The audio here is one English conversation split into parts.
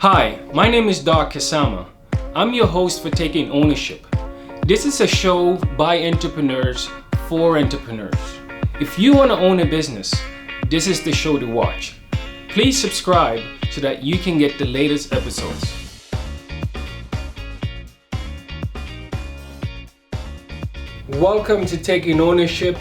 Hi, my name is Doc Kasama. I'm your host for Taking Ownership. This is a show by entrepreneurs for entrepreneurs. If you want to own a business, this is the show to watch. Please subscribe so that you can get the latest episodes. Welcome to Taking Ownership.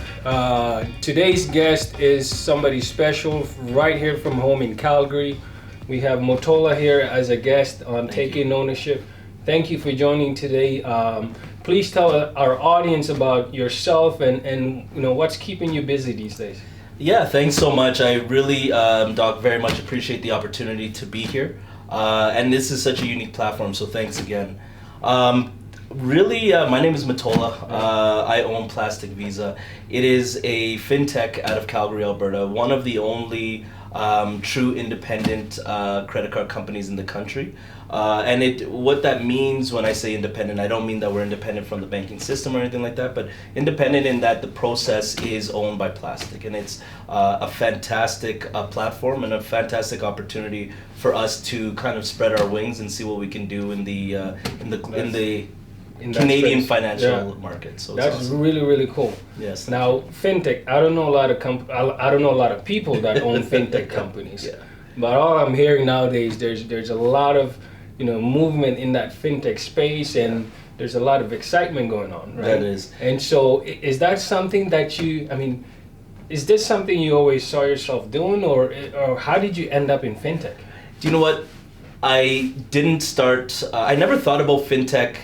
Today's guest is somebody special right here from home in Calgary. We have Motola here as a guest on Taking Ownership. Thank you for joining today. Please tell our audience about yourself and you know what's keeping you busy these days. Yeah, thanks so much. I really, Doc, very much appreciate the opportunity to be here. And this is such a unique platform, so thanks again. My name is Motola. I own Plastic Visa. It is a fintech out of Calgary, Alberta, one of the only true independent credit card companies in the country. What that means when I say independent, I don't mean that we're independent from the banking system or anything like that, but independent in that the process is owned by Plastic, and it's a fantastic platform and a fantastic opportunity for us to kind of spread our wings and see what we can do in the Canadian financial market. So that's awesome. Really cool. Yes. Now, fintech. I don't know a lot of I don't know a lot of people that own fintech companies. Yeah. But all I'm hearing nowadays, there's a lot of movement in that fintech space, and there's a lot of excitement going on, right? That is. And so, is that something that is this something you always saw yourself doing, or how did you end up in fintech? Do you know what? I didn't start. I never thought about fintech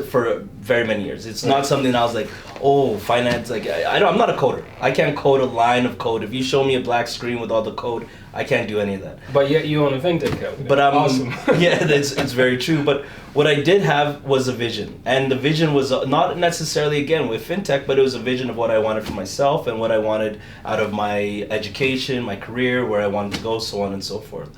for very many years. It's not something I was like, oh, finance. Like I'm not a coder. I can't code a line of code. If you show me a black screen with all the code, I can't do any of that. But yet you own a fintech company. But awesome. Yeah, it's very true. But what I did have was a vision, and the vision was not necessarily again with fintech, but it was a vision of what I wanted for myself and what I wanted out of my education, my career, where I wanted to go, so on and so forth.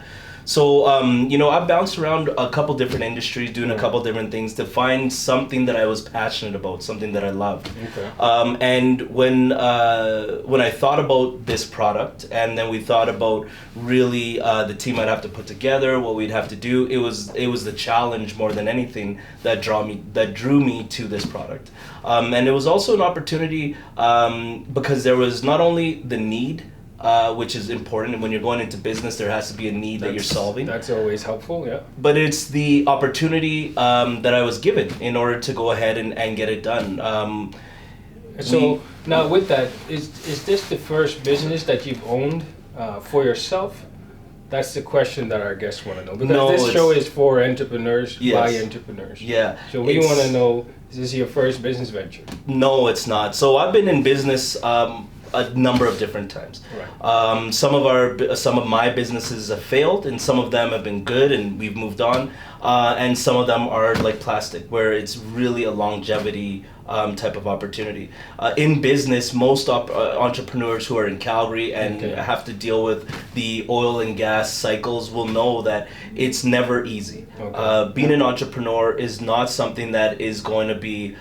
So, I bounced around a couple different industries, doing a couple different things to find something that I was passionate about, something that I loved. Okay. And when I thought about this product, and then we thought about really the team I'd have to put together, what we'd have to do, it was the challenge more than anything that drew me to this product. And it was also an opportunity because there was not only the need, which is important. And when you're going into business, there has to be a need that you're solving. That's always helpful, yeah. But it's the opportunity that I was given in order to go ahead and get it done. Now with that, is this the first business that you've owned for yourself? That's the question that our guests want to know. Because this show is for entrepreneurs, by entrepreneurs. Yeah. So we want to know, is this your first business venture? No, it's not. So I've been in business a number of different times. Right. Some of my businesses have failed, and some of them have been good, and we've moved on. And some of them are like Plastic, where it's really a longevity type of opportunity. In business, most entrepreneurs who are in Calgary and have to deal with the oil and gas cycles will know that it's never easy. Okay. Being an entrepreneur is not something that is going to be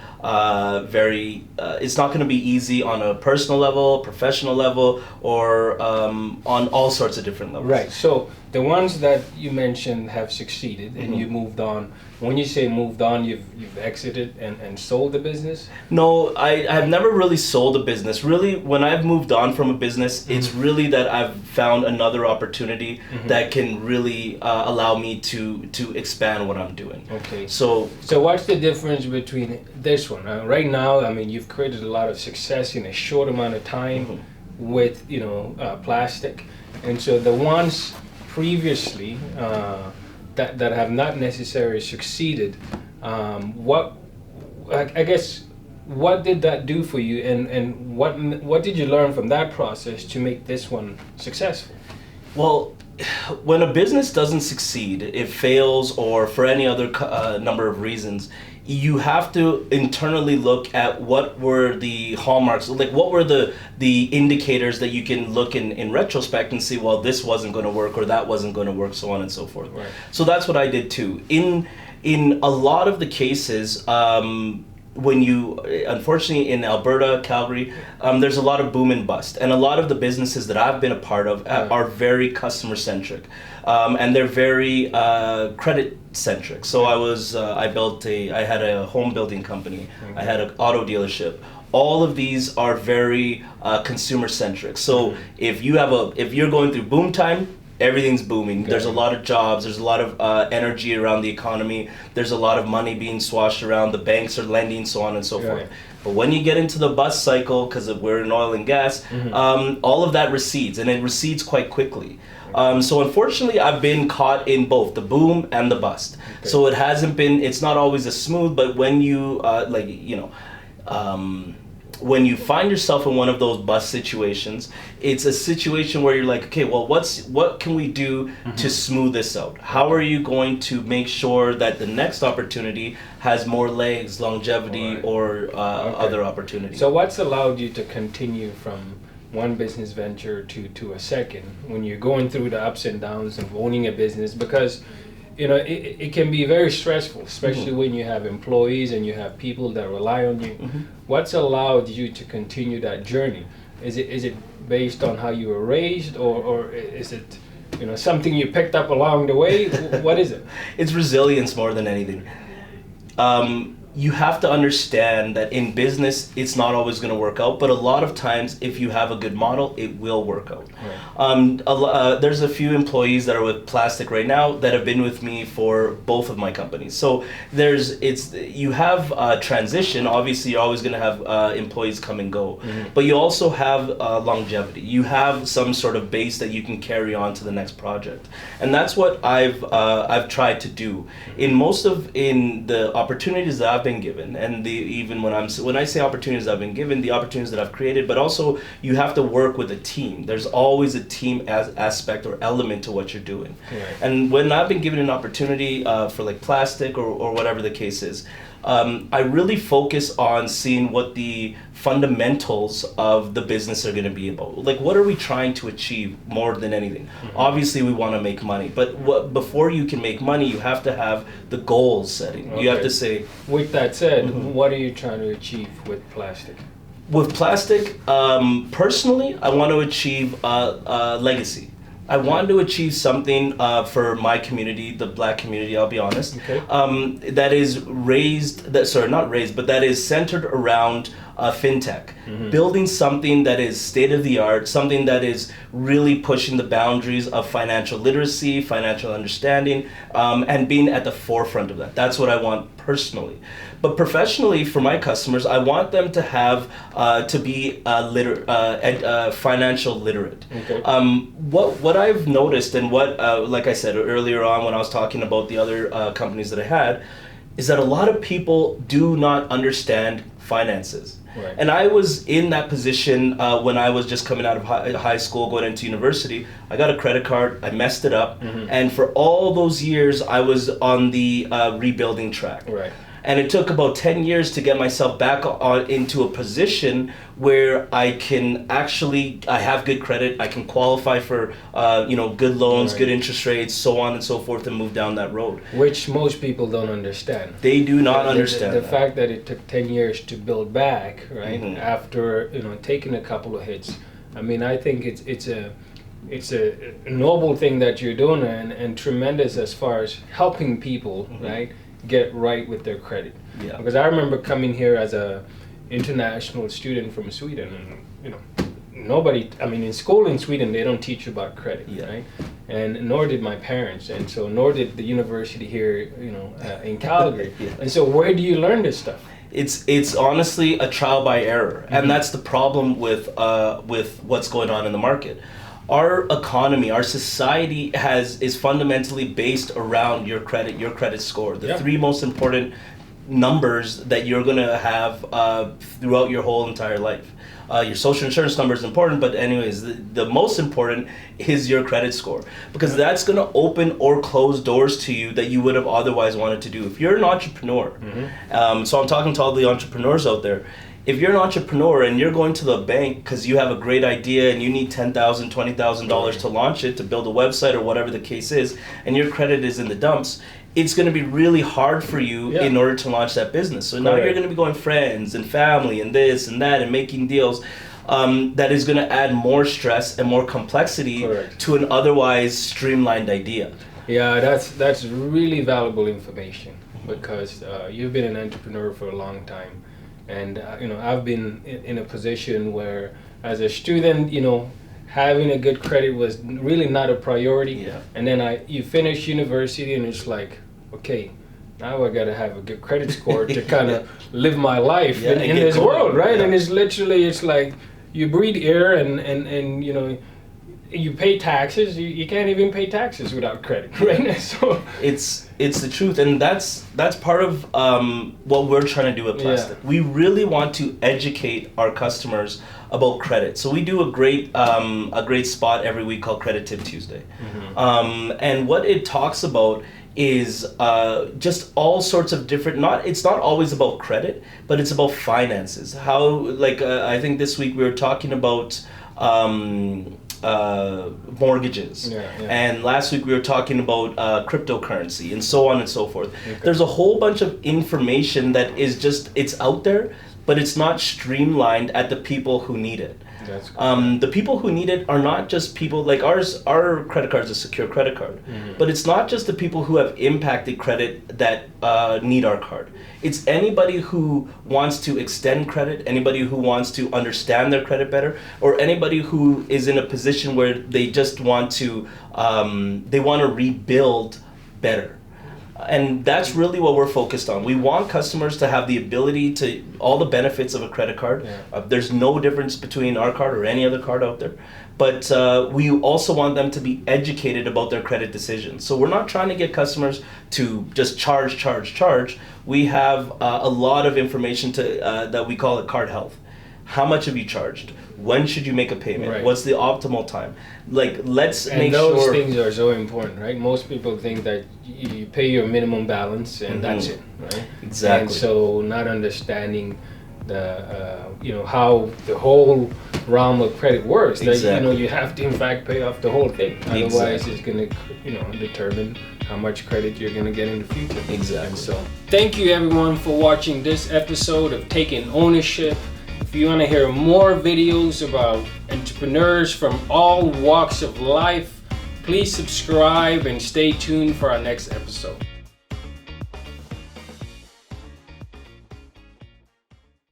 it's not going to be easy on a personal level, professional level, or on all sorts of different levels. Right. So the ones that you mentioned have succeeded and you moved on. When you say moved on, you've exited and sold the business? No, I've never really sold a business. Really, when I've moved on from a business, it's really that I've found another opportunity that can really allow me to expand what I'm doing. Okay. So what's the difference between this one? Right now, you've created a lot of success in a short amount of time with, Plastic. And so the ones previously that have not necessarily succeeded, what did that do for you, and what did you learn from that process to make this one successful? Well, when a business doesn't succeed, it fails, or for any other number of reasons, you have to internally look at what were the hallmarks, like what were the indicators that you can look in retrospect and see, well, this wasn't going to work or that wasn't going to work, so on and so forth. Right. So that's what I did too. In a lot of the cases, when you, unfortunately in Alberta, Calgary, there's a lot of boom and bust, and a lot of the businesses that I've been a part of are very customer centric, and they're very credit centric. So I had a home building company, I had an auto dealership. All of these are very consumer centric. So if you're going through boom time, everything's booming. Okay. There's a lot of jobs. There's a lot of energy around the economy. There's a lot of money being swashed around. The banks are lending, so on and so forth. But when you get into the bust cycle, because we're in oil and gas, all of that recedes, and it recedes quite quickly. So unfortunately, I've been caught in both the boom and the bust. Okay. So it's not always as smooth, but when you, when you find yourself in one of those bust situations, it's a situation where you're like, okay, well, what can we do to smooth this out? How are you going to make sure that the next opportunity has more legs, longevity, or other opportunities? So what's allowed you to continue from one business venture to a second when you're going through the ups and downs of owning a business? Because it can be very stressful, especially when you have employees and you have people that rely on you. What's allowed you to continue that journey? Is it based on how you were raised, or is it something you picked up along the way? What is it? It's resilience more than anything. You have to understand that in business, it's not always going to work out, but a lot of times, if you have a good model, it will work out. Right. There's a few employees that are with Plastic right now that have been with me for both of my companies. So you have transition. Obviously, you're always going to have employees come and go, but you also have longevity. You have some sort of base that you can carry on to the next project, and that's what I've tried to do in the opportunities that I've been given, and when I say opportunities I've been given, the opportunities that I've created, but also you have to work with a team. There's always a team aspect or element to what you're doing. Right. And when I've been given an opportunity for like Plastic or whatever the case is, I really focus on seeing what the fundamentals of the business are going to be about. Like, what are we trying to achieve more than anything? Obviously, we want to make money, but before you can make money, you have to have the goals setting. Okay. You have to say... With that said, what are you trying to achieve with Plastic? With Plastic, personally, I want to achieve a legacy. I wanted to achieve something for my community, the Black community, I'll be honest, that is centered around fintech, building something that is state-of-the-art, something that is really pushing the boundaries of financial literacy, financial understanding, and being at the forefront of that. That's what I want personally. But professionally, for my customers, I want them to have to be financial literate. Okay. What I've noticed, and what like I said earlier on when I was talking about the other companies that I had, is that a lot of people do not understand finances. Right. And I was in that position when I was just coming out of high school, going into university. I got a credit card, I messed it up, and for all those years, I was on the rebuilding track. Right. And it took about 10 years to get myself back into a position where I have good credit, I can qualify for good loans, good interest rates, so on and so forth, and move down that road. Which most people don't understand. They do not understand the fact that it took 10 years to build back, right, after taking a couple of hits. I mean, I think it's a noble thing that you're doing, and tremendous as far as helping people, right, get right with their credit. Yeah. Because I remember coming here as a international student from Sweden, and in school in Sweden they don't teach you about credit, right? And nor did my parents, and so nor did the university here, in Calgary. And so where do you learn this stuff? It's honestly a trial by error, and that's the problem with what's going on in the market. Our economy, our society is fundamentally based around your credit score. The three most important numbers that you're going to have throughout your whole entire life. Your social insurance number is important, but anyways, the most important is your credit score, because that's going to open or close doors to you that you would have otherwise wanted to do. If you're an entrepreneur, so I'm talking to all the entrepreneurs out there, If you're an entrepreneur and you're going to the bank because you have a great idea and you need $10,000, $20,000 to launch it, to build a website or whatever the case is, and your credit is in the dumps, it's going to be really hard for you in order to launch that business. So now you're going to be going friends and family and this and that and making deals. That is going to add more stress and more complexity to an otherwise streamlined idea. Yeah, that's really valuable information, because you've been an entrepreneur for a long time, and I've been in a position where, as a student, having a good credit was really not a priority. Yeah. And then you finish university, and it's like, okay, now I gotta have a good credit score to kind of live my life in this world, right? Yeah. And it's like you breathe air, and you pay taxes. You can't even pay taxes without credit, right? So it's the truth, and that's part of what we're trying to do at Plastic. We really want to educate our customers about credit. So we do a great spot every week called Credit Tip Tuesday, and what it talks about is just all sorts of different. It's not always about credit, but it's about finances. How, I think this week we were talking about mortgages, and last week we were talking about cryptocurrency, and so on and so forth. There's a whole bunch of information that is just, it's out there, but it's not streamlined at the people who need it. That's cool. The people who need it are not just people like our credit card is a secure credit card, but it's not just the people who have impacted credit that need our card. It's anybody who wants to extend credit, anybody who wants to understand their credit better, or anybody who is in a position where they just want to rebuild better. And that's really what we're focused on. We want customers to have the ability to, all the benefits of a credit card. There's no difference between our card or any other card out there. But we also want them to be educated about their credit decisions. So we're not trying to get customers to just charge. We have a lot of information that we call it card health. How much have you charged? When should you make a payment? What's the optimal time? Let's make sure. And those things are so important, right? Most people think that you pay your minimum balance and that's it, right? Exactly. And so not understanding the how the whole realm of credit works. That you have to in fact pay off the whole thing. Otherwise, it's going to determine how much credit you're going to get in the future. Exactly. And so thank you everyone for watching this episode of Taking Ownership. If you want to hear more videos about entrepreneurs from all walks of life, please subscribe and stay tuned for our next episode.